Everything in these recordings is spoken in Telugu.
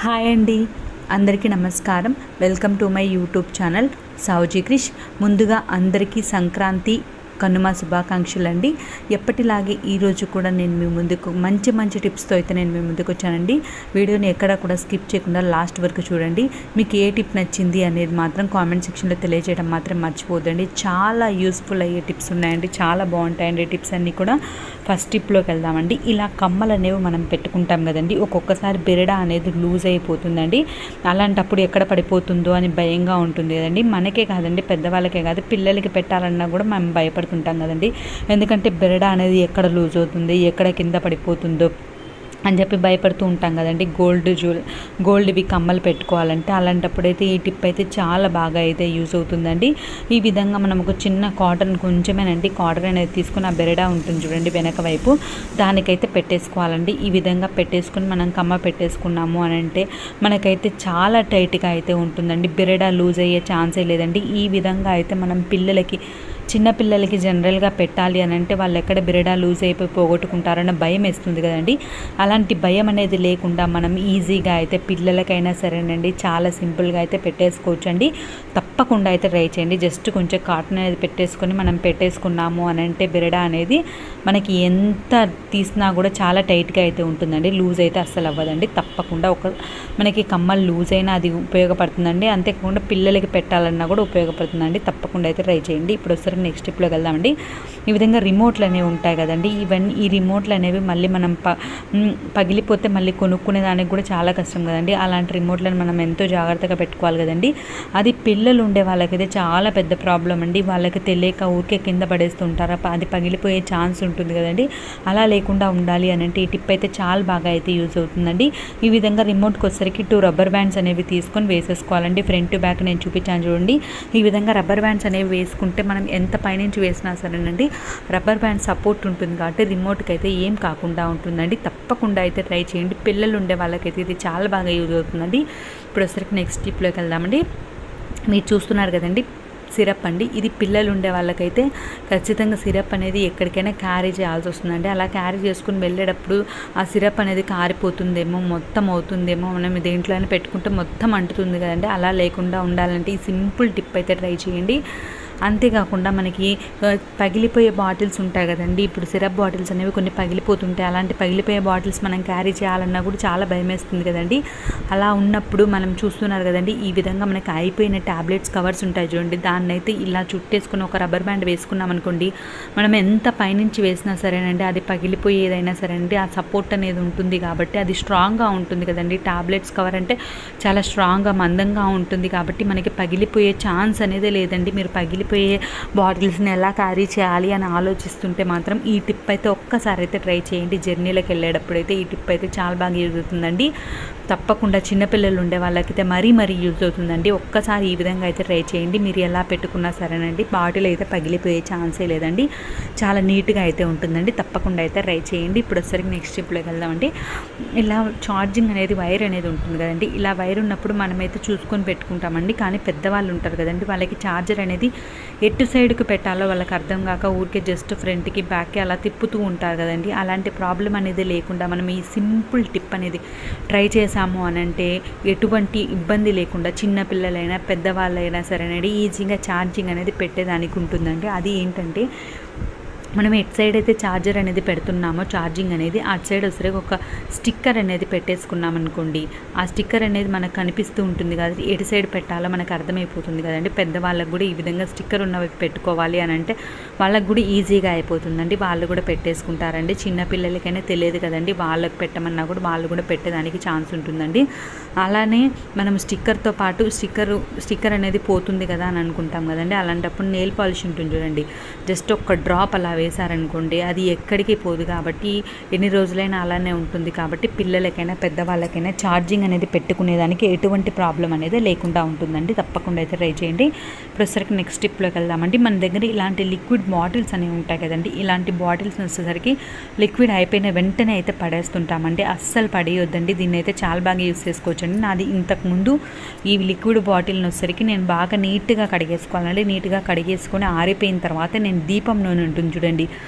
హాయ్ అండి, అందరికీ నమస్కారం. Welcome to my YouTube channel Sauji Krish. ముందుగా అందరికీ సంక్రాంతి కనుమ శుభాకాంక్షలు అండి. ఎప్పటిలాగే ఈరోజు కూడా నేను మీ ముందుకు మంచి టిప్స్తో అయితే నేను మీ ముందుకు వచ్చానండి. వీడియోని ఎక్కడ కూడా స్కిప్ చేయకుండా లాస్ట్ వరకు చూడండి. మీకు ఏ టిప్ నచ్చింది అనేది మాత్రం కామెంట్ సెక్షన్లో తెలియజేయడం మాత్రం మర్చిపోద్దండి. చాలా యూస్ఫుల్ అయ్యే టిప్స్ ఉన్నాయండి, చాలా బాగుంటాయండి టిప్స్ అన్నీ కూడా. ఫస్ట్ టిప్లోకి వెళ్దామండి. ఇలా కమ్మలు అనేవి మనం పెట్టుకుంటాం కదండి, ఒక్కొక్కసారి బెరడా అనేది లూజ్ అయిపోతుందండి. అలాంటప్పుడు ఎక్కడ పడిపోతుందో అని భయంగా ఉంటుంది కదండి. మనకే కాదండి, పెద్దవాళ్ళకే కాదు, పిల్లలకి పెట్టాలన్నా కూడా మనం భయపడుతుంటాం కదండి. ఎందుకంటే బెరడా అనేది ఎక్కడ లూజ్ అవుతుంది, ఎక్కడ కింద పడిపోతుందో అని చెప్పి భయపడుతూ ఉంటాం కదండి. గోల్డ్వి కమ్మలు పెట్టుకోవాలంటే అలాంటప్పుడైతే ఈ టిప్ అయితే చాలా బాగా అయితే యూజ్ అవుతుందండి. ఈ విధంగా మనం ఒక చిన్న కాటన్ కొంచెమేనండి, కాటన్ అనేది తీసుకుని ఆ బెరడా ఉంటుంది చూడండి వెనక వైపు, దానికైతే పెట్టేసుకోవాలండి. ఈ విధంగా పెట్టేసుకుని మనం కమ్మ పెట్టేసుకున్నాము అని అంటే మనకైతే చాలా టైట్గా అయితే ఉంటుందండి, బెరడా లూజ్ అయ్యే ఛాన్సే లేదండి. ఈ విధంగా అయితే మనం చిన్నపిల్లలకి జనరల్గా పెట్టాలి అని అంటే వాళ్ళు ఎక్కడ బెరడా లూజ్ అయిపోయి పోగొట్టుకుంటారన్న భయం వేస్తుంది కదండి. అలాంటి భయం అనేది లేకుండా మనం ఈజీగా అయితే పిల్లలకైనా సరేనండి చాలా సింపుల్గా అయితే పెట్టేసుకోవచ్చండి. తప్పకుండా అయితే ట్రై చేయండి. జస్ట్ కొంచెం కాటన్ అనేది మనం పెట్టేసుకున్నాము అని అంటే బెరడా అనేది మనకి ఎంత తీసినా కూడా చాలా టైట్గా అయితే ఉంటుందండి, లూజ్ అయితే అస్సలు అవ్వదండి. తప్పకుండా మనకి కమ్మలు లూజ్ అయినా అది ఉపయోగపడుతుందండి. అంతేకాకుండా పిల్లలకి పెట్టాలన్నా కూడా ఉపయోగపడుతుందండి. తప్పకుండా అయితే ట్రై చేయండి. ఇప్పుడు ఒకసారి నెక్స్ట్ స్టెప్లోకి వెళ్దామండి. ఈ విధంగా రిమోట్లు అనేవి ఉంటాయి కదండి, ఈ రిమోట్లు అనేవి మళ్ళీ మనం పగిలిపోతే మళ్ళీ కొనుక్కునే దానికి కూడా చాలా కష్టం కదండి. అలాంటి రిమోట్లను మనం ఎంతో జాగ్రత్తగా పెట్టుకోవాలి కదండి. అది పిల్లలు ఉండే వాళ్ళకైతే చాలా పెద్ద ప్రాబ్లం అండి. వాళ్ళకి తెలియక ఊరికే కింద పడేస్తుంటారు, అది పగిలిపోయే ఛాన్స్ ఉంటుంది కదండి. అలా లేకుండా ఉండాలి అని అంటే ఈ టిప్ అయితే చాలా బాగా అయితే యూజ్ అవుతుందండి. ఈ విధంగా రిమోట్కి వచ్చేసరికి 2 రబ్బర్ బ్యాండ్స్ అనేవి తీసుకొని వేసేసుకోవాలండి. ఫ్రంట్ టు బ్యాక్ నేను చూపించాను చూడండి. ఈ విధంగా రబ్బర్ బ్యాండ్స్ అనేవి వేసుకుంటే మనం ఎంత పైనుంచి వేసినా సరేనండి రబ్బర్ బ్యాండ్ సపోర్ట్ ఉంటుంది కాబట్టి రిమోట్కి అయితే ఏం కాకుండా ఉంటుందండి. తప్పకుండా అయితే ట్రై చేయండి. పిల్లలు ఉండే వాళ్ళకైతే ఇది చాలా బాగా యూజ్ అవుతుందండి. ఇప్పుడు వచ్చరికి నెక్స్ట్ టిప్లోకి వెళ్దామండి. మీరు చూస్తున్నారు కదండి సిరప్ అండి. ఇది పిల్లలు ఉండే వాళ్ళకైతే ఖచ్చితంగా సిరప్ అనేది ఎక్కడికైనా క్యారీ చేయాల్సి వస్తుందండి. అలా క్యారీ చేసుకుని వెళ్ళేటప్పుడు ఆ సిరప్ అనేది కారిపోతుందేమో, మొత్తం అవుతుందేమో, మనం దేంట్లోనే పెట్టుకుంటే మొత్తం అంటుతుంది కదండి. అలా లేకుండా ఉండాలంటే ఈ సింపుల్ టిప్ అయితే ట్రై చేయండి. అంతేకాకుండా మనకి పగిలిపోయే బాటిల్స్ ఉంటాయి కదండి. ఇప్పుడు సిరప్ బాటిల్స్ అనేవి కొన్ని పగిలిపోతుంటాయి. అలాంటి పగిలిపోయే బాటిల్స్ మనం క్యారీ చేయాలన్నా కూడా చాలా భయం వేస్తుంది కదండి. అలా ఉన్నప్పుడు మనం చూస్తున్నారు కదండి, ఈ విధంగా మనకి అయిపోయిన ట్యాబ్లెట్స్ కవర్స్ ఉంటాయి చూడండి, దాన్ని అయితే ఇలా చుట్టేసుకుని ఒక రబ్బర్ బ్యాండ్ వేసుకున్నాం అనుకోండి, మనం ఎంత పైనుంచి వేసినా సరేనండి అది పగిలిపోయేదైనా సరేనండి ఆ సపోర్ట్ అనేది ఉంటుంది కాబట్టి అది స్ట్రాంగ్గా ఉంటుంది కదండి. ట్యాబ్లెట్స్ కవర్ అంటే చాలా స్ట్రాంగ్గా మందంగా ఉంటుంది కాబట్టి మనకి పగిలిపోయే ఛాన్స్ అనేది లేదండి. మీరు పగిలిపోయే బాటిల్స్ని ఎలా క్యారీ చేయాలి అని ఆలోచిస్తుంటే మాత్రం ఈ టిప్ అయితే ఒక్కసారి అయితే ట్రై చేయండి. జర్నీలకు వెళ్ళేటప్పుడు అయితే ఈ టిప్ అయితే చాలా బాగా యూజ్ అవుతుందండి. తప్పకుండా చిన్నపిల్లలు ఉండే వాళ్ళకైతే మరీ యూజ్ అవుతుందండి. ఒక్కసారి ఈ విధంగా అయితే ట్రై చేయండి. మీరు ఎలా పెట్టుకున్నా సరేనండి బాటిల్ అయితే పగిలిపోయే ఛాన్సే లేదండి. చాలా నీట్గా అయితే ఉంటుందండి. తప్పకుండా అయితే ట్రై చేయండి. ఇప్పుడు వచ్చరికి నెక్స్ట్ స్టెప్లోకి వెళ్దామండి. ఇలా ఛార్జింగ్ అనేది వైర్ అనేది ఉంటుంది కదండి. ఇలా వైర్ ఉన్నప్పుడు మనమైతే చూసుకొని పెట్టుకుంటామండి. కానీ పెద్దవాళ్ళు ఉంటారు కదండి, వాళ్ళకి ఛార్జర్ అనేది ఎటు సైడ్కి పెట్టాలో వాళ్ళకి అర్థం కాక ఊరికే జస్ట్ ఫ్రంట్కి బ్యాక్కి అలా తిప్పుతూ ఉంటారు కదండి. అలాంటి ప్రాబ్లం అనేది లేకుండా మనం ఈ సింపుల్ టిప్ అనేది ట్రై చేసాము అని అంటే ఎటువంటి ఇబ్బంది లేకుండా చిన్నపిల్లలైనా పెద్దవాళ్ళైనా సరేనండి ఈజీగా ఛార్జింగ్ అనేది పెట్టేదానికి ఉంటుందండి. అది ఏంటంటే మనం ఎటు సైడ్ అయితే ఛార్జర్ అనేది పెడుతున్నామో ఛార్జింగ్ అనేది అటు సైడ్ వచ్చేసరికి ఒక స్టిక్కర్ అనేది పెట్టేసుకున్నాం అనుకోండి, ఆ స్టిక్కర్ అనేది మనకు కనిపిస్తూ ఉంటుంది కదా, ఎటు సైడ్ పెట్టాలో మనకు అర్థమైపోతుంది కదండి. పెద్దవాళ్ళకు కూడా ఈ విధంగా స్టిక్కర్ ఉన్నవి పెట్టుకోవాలి అని అంటే వాళ్ళకు కూడా ఈజీగా అయిపోతుందండి, వాళ్ళు కూడా పెట్టేసుకుంటారండి. చిన్నపిల్లలకైనా తెలియదు కదండి, వాళ్ళకి పెట్టమన్నా కూడా వాళ్ళు కూడా పెట్టేదానికి ఛాన్స్ ఉంటుందండి. అలానే మనం స్టిక్కర్తో పాటు స్టిక్కర్ అనేది పోతుంది కదా అని అనుకుంటాం కదండి. అలాంటప్పుడు నెయిల్ పాలిష్ ఉంటుంది చూడండి, జస్ట్ ఒక డ్రాప్ అలా వేశారనుకోండి అది ఎక్కడికి పోదు కాబట్టి ఎన్ని రోజులైనా అలానే ఉంటుంది కాబట్టి పిల్లలకైనా పెద్దవాళ్ళకైనా ఛార్జింగ్ అనేది పెట్టుకునేదానికి ఎటువంటి ప్రాబ్లం అనేది లేకుండా ఉంటుందండి. తప్పకుండా అయితే ట్రై చేయండి. ఇప్పుడు వచ్చేసరికి నెక్స్ట్ టిప్లోకి వెళ్దామండి. మన దగ్గర ఇలాంటి లిక్విడ్ బాటిల్స్ అనేవి ఉంటాయి కదండి. ఇలాంటి బాటిల్స్ వచ్చేసరికి లిక్విడ్ అయిపోయిన వెంటనే అయితే పడేస్తుంటామండి. అస్సలు పడేయొద్దండి. దీన్ని అయితే చాలా బాగా యూస్ చేసుకోవచ్చండి. నాది ఇంతకుముందు ఈ లిక్విడ్ బాటిల్ని వచ్చేసరికి నేను బాగా నీట్గా కడిగేసుకోవాలండి. నీట్గా కడిగేసుకొని ఆరిపోయిన తర్వాత నేను దీపం నూనె ఉంటుంది చూడండి,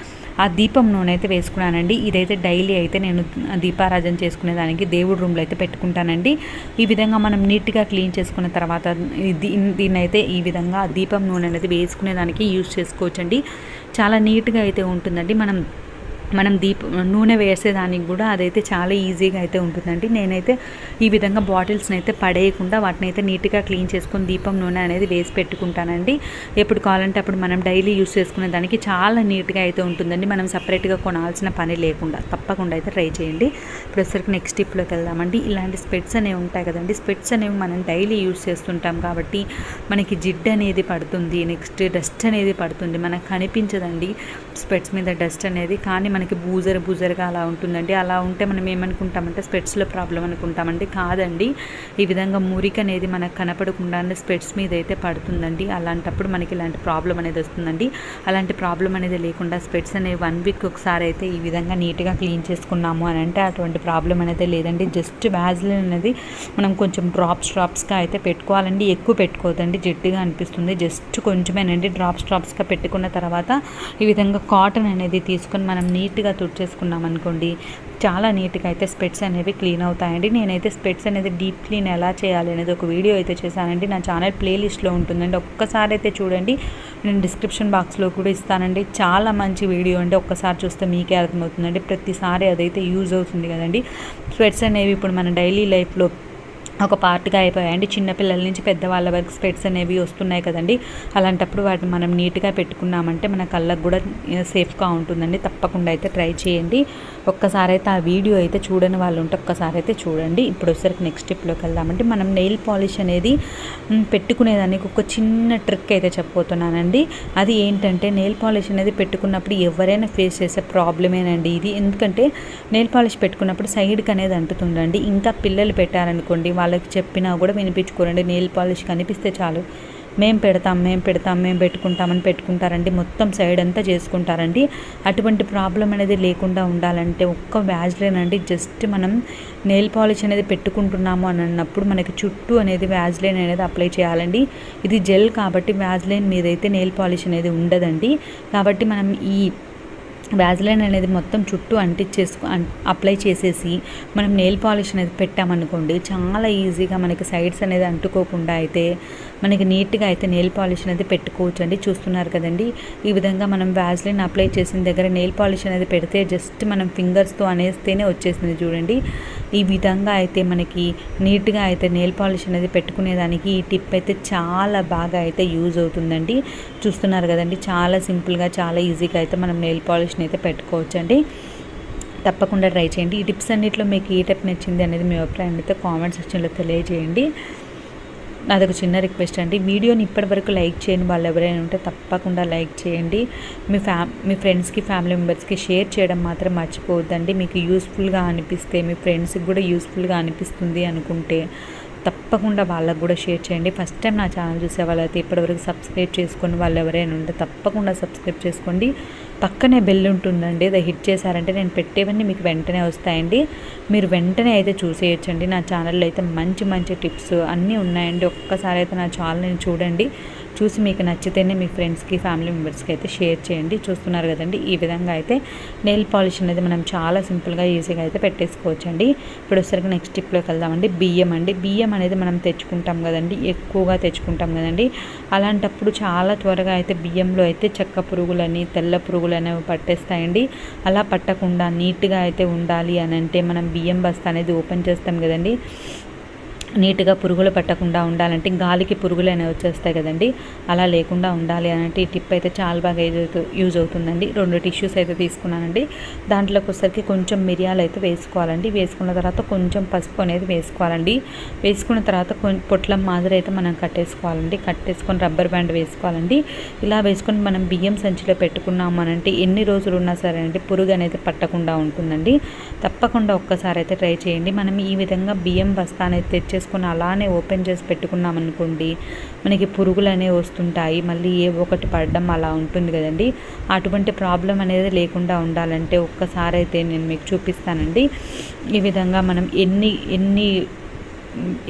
ఆ దీపం నూనె అయితే వేసుకున్నానండి. ఇదైతే డైలీ అయితే నేను దీపారాధన చేసుకునేదానికి దేవుడి రూమ్లో అయితే పెట్టుకుంటానండి. ఈ విధంగా మనం నీట్గా క్లీన్ చేసుకున్న తర్వాత దీన్నైతే ఈ విధంగా దీపం నూనె అనేది వేసుకునేదానికి యూజ్ చేసుకోవచ్చండి. చాలా నీట్గా అయితే ఉంటుందండి. మనం నూనె వేసేదానికి కూడా అదైతే చాలా ఈజీగా అయితే ఉంటుందండి. నేనైతే ఈ విధంగా బాటిల్స్ని అయితే పడేయకుండా వాటిని అయితే నీట్గా క్లీన్ చేసుకొని దీపం నూనె అనేది వేసి పెట్టుకుంటానండి. ఎప్పుడు కావాలంటే అప్పుడు మనం డైలీ యూస్ చేసుకునే దానికి చాలా నీట్గా అయితే ఉంటుందండి. మనం సపరేట్గా కొనాల్సిన పని లేకుండా. తప్పకుండా అయితే ట్రై చేయండి. ఇప్పుడు వచ్చరికి నెక్స్ట్ టిప్లోకి వెళ్దామండి. ఇలాంటి స్పెట్స్ అనేవి ఉంటాయి కదండి. స్పెట్స్ అనేవి మనం డైలీ యూస్ చేస్తుంటాం కాబట్టి మనకి జిడ్డు అనేది పడుతుంది, నెక్స్ట్ డస్ట్ అనేది పడుతుంది, మనకు కనిపించదండి స్పెట్స్ మీద డస్ట్ అనేది. కానీ మనకి బూజర్గా అలా ఉంటుందండి. అలా ఉంటే మనం ఏమనుకుంటామంటే స్పెట్స్లో ప్రాబ్లం అనుకుంటామండి. కాదండి, ఈ విధంగా మురికి అనేది మనకు కనపడకుండానే స్పెట్స్ మీద అయితే పడుతుందండి. అలాంటప్పుడు మనకి ఇలాంటి ప్రాబ్లం అనేది వస్తుందండి. అలాంటి ప్రాబ్లం అనేది లేకుండా స్పెట్స్ అనేవి 1 వీక్ ఒకసారి అయితే ఈ విధంగా నీట్గా క్లీన్ చేసుకున్నాము అని అంటే అటువంటి ప్రాబ్లం అనేది లేదండి. జస్ట్ వ్యాజ్లిన్ అనేది మనం కొంచెం డ్రాప్స్గా అయితే పెట్టుకోవాలండి. ఎక్కువ పెట్టుకోవద్దండి, జిడ్డుగా అనిపిస్తుంది. జస్ట్ కొంచెమేనండి. డ్రాప్స్గా పెట్టుకున్న తర్వాత ఈ విధంగా కాటన్ అనేది తీసుకొని మనం నీట్గా తుడిచేసుకున్నాం అనుకోండి, చాలా నీట్గా అయితే స్పెట్స్ అనేవి క్లీన్ అవుతాయండి. నేనైతే స్పెట్స్ అనేది డీప్ క్లీన్ ఎలా చేయాలి అనేది ఒక వీడియో అయితే చేశానండి. నా ఛానల్ ప్లేలిస్ట్లో ఉంటుందండి. ఒక్కసారి అయితే చూడండి. నేను డిస్క్రిప్షన్ బాక్స్లో కూడా ఇస్తానండి. చాలా మంచి వీడియో అండి. ఒక్కసారి చూస్తే మీకే అర్థమవుతుందండి. ప్రతిసారి అదైతే యూజ్ అవుతుంది కదండి. స్పెట్స్ అనేవి ఇప్పుడు మన డైలీ లైఫ్లో ఒక పార్ట్గా అయిపోయాయండి. చిన్నపిల్లల నుంచి పెద్దవాళ్ళ వరకు స్పెట్స్ అనేవి వస్తున్నాయి కదండి. అలాంటప్పుడు వాటిని మనం నీట్గా పెట్టుకున్నామంటే మన కళ్ళకు కూడా సేఫ్గా ఉంటుందండి. తప్పకుండా అయితే ట్రై చేయండి. ఒక్కసారి అయితే ఆ వీడియో అయితే చూడని వాళ్ళు ఉంటే ఒక్కసారి అయితే చూడండి. ఇప్పుడు వచ్చేసరికి నెక్స్ట్ స్టెప్లోకి వెళ్దామంటే మనం నెయిల్ పాలిష్ అనేది పెట్టుకునేదానికి ఒక చిన్న ట్రిక్ అయితే చెప్పబోతున్నానండి. అది ఏంటంటే నెయిల్ పాలిష్ అనేది పెట్టుకున్నప్పుడు ఎవరైనా ఫేస్ చేసే ప్రాబ్లమేనండి ఇది. ఎందుకంటే నెయిల్ పాలిష్ పెట్టుకున్నప్పుడు సైడ్కి అనేది అంటుతుందండి. ఇంకా పిల్లలు పెట్టారనుకోండి, వాళ్ళకి చెప్పినా కూడా వినిపించుకోరండి. నెయిల్ పాలిష్ కనిపిస్తే చాలు మేము పెట్టుకుంటామని పెట్టుకుంటారండి. మొత్తం సైడ్ అంతా చేసుకుంటారండి. అటువంటి ప్రాబ్లం అనేది లేకుండా ఉండాలంటే ఒక్క వ్యాజ్లైన్ అండి. జస్ట్ మనం నెయిల్ పాలిష్ అనేది పెట్టుకుంటున్నాము అని అన్నప్పుడు మనకి చుట్టూ అనేది వ్యాజ్లైన్ అనేది అప్లై చేయాలండి. ఇది జెల్ కాబట్టి వ్యాజ్లైన్ మీద అయితే నెయిల్ పాలిష్ అనేది ఉండదండి. కాబట్టి మనం ఈ వ్యాజ్లైన్ అనేది మొత్తం చుట్టూ అప్లై చేసేసి మనం నెయిల్ పాలిష్ అనేది పెట్టామనుకోండి, చాలా ఈజీగా మనకి సైడ్స్ అనేది అంటుకోకుండా అయితే మనకి నీట్గా అయితే నెయిల్ పాలిష్ అనేది పెట్టుకోవచ్చు అండి. చూస్తున్నారు కదండి, ఈ విధంగా మనం వ్యాజ్లైన్ అప్లై చేసిన దగ్గర నెయిల్ పాలిష్ అనేది పెడితే జస్ట్ మనం ఫింగర్స్తో అనేస్తేనే వచ్చేసింది చూడండి. ఈ విధంగా అయితే మనకి నీట్గా అయితే నెయిల్ పాలిష్ అనేది పెట్టుకునేదానికి ఈ టిప్ అయితే చాలా బాగా అయితే యూజ్ అవుతుందండి. చూస్తున్నారు కదండి, చాలా సింపుల్గా చాలా ఈజీగా అయితే మనం నెయిల్ పాలిష్ని అయితే పెట్టుకోవచ్చండి. తప్పకుండా ట్రై చేయండి. ఈ టిప్స్ అన్నింటిలో మీకు ఏ టిప్ నచ్చింది అనేది మీ అభిప్రాయం అయితే కామెంట్ సెక్షన్లో తెలియజేయండి. అదొక చిన్న రిక్వెస్ట్ అండి. వీడియోని ఇప్పటివరకు లైక్ చేయని వాళ్ళు ఎవరైనా ఉంటే తప్పకుండా లైక్ చేయండి. మీ ఫ్రెండ్స్కి ఫ్యామిలీ మెంబర్స్కి షేర్ చేయడం మాత్రం మర్చిపోవద్దండి. మీకు యూస్ఫుల్గా అనిపిస్తే, మీ ఫ్రెండ్స్కి కూడా యూస్ఫుల్గా అనిపిస్తుంది అనుకుంటే తప్పకుండా వాళ్ళకు కూడా షేర్ చేయండి. ఫస్ట్ టైం నా ఛానల్ చూసే వాళ్ళైతే ఇప్పటివరకు సబ్స్క్రైబ్ చేసుకొని వాళ్ళు ఎవరైనా ఉంటే తప్పకుండా సబ్స్క్రైబ్ చేసుకోండి. పక్కనే బెల్ ఉంటుందండి, అది హిట్ చేశారంటే నేను పెట్టేవన్నీ మీకు వెంటనే వస్తాయండి. మీరు వెంటనే అయితే చూసేయచ్చండి. నా ఛానల్లో అయితే మంచి మంచి టిప్స్ అన్నీ ఉన్నాయండి. ఒక్కసారి అయితే నా ఛానల్ని చూడండి. చూసి మీకు నచ్చితేనే మీ ఫ్రెండ్స్కి ఫ్యామిలీ మెంబర్స్కి అయితే షేర్ చేయండి. చూస్తున్నారు కదండి, ఈ విధంగా అయితే నెయిల్ పాలిష్ అనేది మనం చాలా సింపుల్గా ఈజీగా అయితే పెట్టేసుకోవచ్చండి. ఇప్పుడు వచ్చేసరికి నెక్స్ట్ టిప్లోకి వెళ్దామండి. బియ్యం అనేది మనం తెచ్చుకుంటాం కదండి, ఎక్కువగా తెచ్చుకుంటాం కదండి. అలాంటప్పుడు చాలా త్వరగా అయితే బియ్యంలో అయితే చెక్క పురుగులని, తెల్ల పురుగులు అనేవి పట్టేస్తాయండి. అలా పట్టకుండా నీట్గా అయితే ఉండాలి అని అంటే మనం బియ్యం బస్తా అనేది ఓపెన్ చేస్తాం కదండి. నీట్గా పురుగులు పట్టకుండా ఉండాలంటే, గాలికి పురుగులు అనేవి వచ్చేస్తాయి కదండి, అలా లేకుండా ఉండాలి అనంటే ఈ టిప్ అయితే చాలా బాగా యూజ్ అవుతుందండి. 2 టిష్యూస్ అయితే తీసుకున్నానండి. దాంట్లోకి వచ్చేసరికి కొంచెం మిరియాలు అయితే వేసుకోవాలండి. వేసుకున్న తర్వాత కొంచెం పసుపు అనేది వేసుకోవాలండి. వేసుకున్న తర్వాత పొట్లం మాదిరి అయితే మనం కట్టేసుకోవాలండి. కట్టేసుకొని రబ్బర్ బ్యాండ్ వేసుకోవాలండి. ఇలా వేసుకొని మనం బియ్యం సంచిలో పెట్టుకున్నాము అనంటే ఎన్ని రోజులు ఉన్నా సరే అంటే పురుగు అనేది పట్టకుండా ఉంటుందండి. తప్పకుండా ఒక్కసారి అయితే ట్రై చేయండి. మనం ఈ విధంగా బియ్యం బస్తా అనేది తెచ్చేసుకొని అలానే ఓపెన్ చేసి పెట్టుకున్నాం అనుకోండి, మనకి పురుగులు అనేవి వస్తుంటాయి, మళ్ళీ ఏ ఒకటి పడడం అలా ఉంటుంది కదండి. అటువంటి ప్రాబ్లం అనేది లేకుండా ఉండాలంటే ఒక్కసారి అయితే నేను మీకు చూపిస్తానండి. ఈ విధంగా మనం ఎన్ని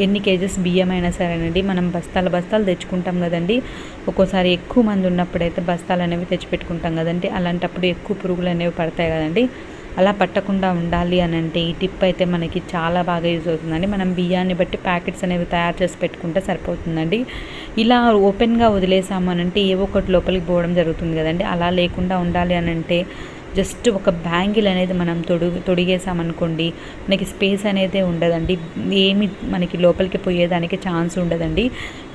ఎన్ని కేజెస్ బియ్యం అయినా సరేనండి, మనం బస్తాలు తెచ్చుకుంటాం కదండి. ఒక్కోసారి ఎక్కువ మంది ఉన్నప్పుడైతే బస్తాలు అనేవి తెచ్చిపెట్టుకుంటాం కదండి. అలాంటప్పుడు ఎక్కువ పురుగులు అనేవి పడతాయి కదండి. అలా పట్టకుండా ఉండాలి అని అంటే ఈ టిప్ అయితే మనకి చాలా బాగా యూజ్ అవుతుందండి. మనం బియ్యాన్ని బట్టి ప్యాకెట్స్ అనేవి తయారు చేసి పెట్టుకుంటే సరిపోతుందండి. ఇలా ఓపెన్గా వదిలేసాము అని అంటే ఏవో ఒకటి లోపలికి పోవడం జరుగుతుంది కదండి. అలా లేకుండా ఉండాలి అని అంటే జస్ట్ ఒక బ్యాంగిల్ అనేది మనం తొడిగేసామనుకోండి, మనకి స్పేస్ అనేది ఉండదండి. ఏమి మనకి లోపలికి పోయేదానికి ఛాన్స్ ఉండదండి.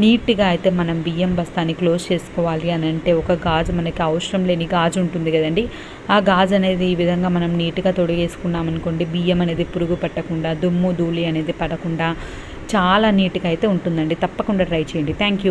నీట్గా అయితే మనం బియ్యం బస్తాని క్లోజ్ చేసుకోవాలి అని అంటే ఒక గాజు, మనకి అవసరం లేని గాజు ఉంటుంది కదండి, ఆ గాజు అనేది ఈ విధంగా మనం నీట్గా తొడిగేసుకున్నాం అనుకోండి, బియ్యం అనేది పురుగు పట్టకుండా, దుమ్ము ధూళి అనేది పడకుండా చాలా నీట్గా అయితే ఉంటుందండి. తప్పకుండా ట్రై చేయండి. Thank you.